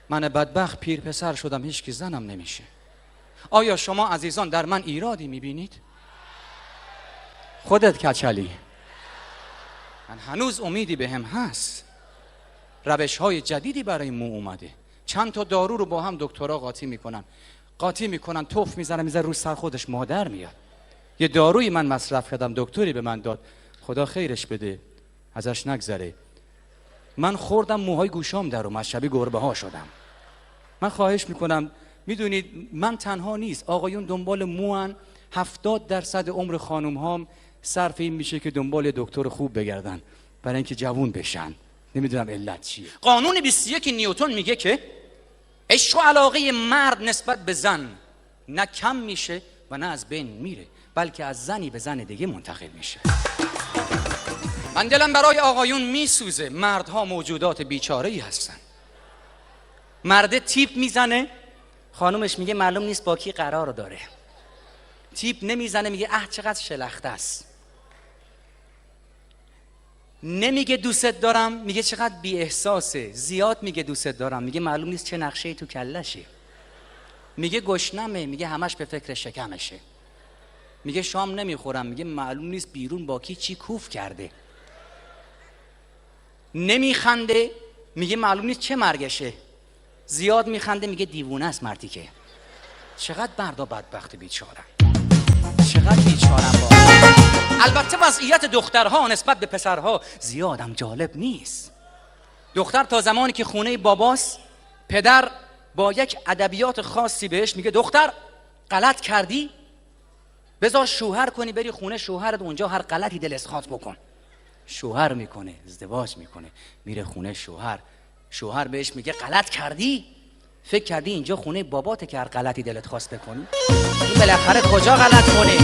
من بدبخت پیر پسر شدم، هیچ کی زنم نمیشه. آیا شما عزیزان در من ایرادی میبینید؟ خودت کچلی. من هنوز امیدی بهم هست. روش های جدیدی برای مو اومده. چند تا دارو رو با هم دکترها قاطی میکنن توف میزنن رو سر خودش مادر میاد. یه دارویی من مصرف کردم، دکتری به من داد، خدا خیرش بده ازش نگذره، من خوردم موهای گوشام در اومد، شبیه گربه ها شدم. من خواهش میکنم، میدونید من تنها نیست، آقایون دنبال موان. 70% عمر خانم هام صرف این میشه که دنبال دکتر خوب بگردن برای اینکه جوون بشن. نمیدونم علت چیه. قانون 21 نیوتن میگه که عشق و علاقه مرد نسبت به زن نه کم میشه و نه از بین میره، بلکه از زنی به زن دیگه منتقل میشه. من دلم برای آقایون میسوزه. مردها موجودات بیچاره‌ای هستن. مرد تیپ میزنه، خانومش میگه معلوم نیست با کی قرار داره. تیپ نمیزنه، میگه چقدر شلخته است. نمیگه دوست دارم، میگه چقدر بی احساسه. زیاد میگه دوست دارم، میگه معلوم نیست چه نقشه‌ای تو کلشه. میگه گشنمه، میگه همش به فکر شکمشه. میگه شام نمیخورم، میگه معلوم نیست بیرون با کی چی کوف کرده. نمیخنده، میگه معلوم نیست چه مرگشه. زیاد میخنده، میگه دیوونه است مردی که. چقدر مردا بدبخت بیچارن، چقدر بیچارن با. البته وضعیت دخترها نسبت به پسرها زیادم جالب نیست. دختر تا زمانی که خونه باباست، پدر با یک ادبیات خاصی بهش میگه دختر غلط کردی، بذار شوهر کنی، بری خونه شوهرت، اونجا هر غلطی دلت خواست بکن. شوهر میکنه، ازدواج میکنه، میره خونه شوهر بهش میگه غلط کردی، فکر کردی اینجا خونه باباته که هر غلطی دلت خواست بکنی؟ این بالاخره کجا غلط کنه؟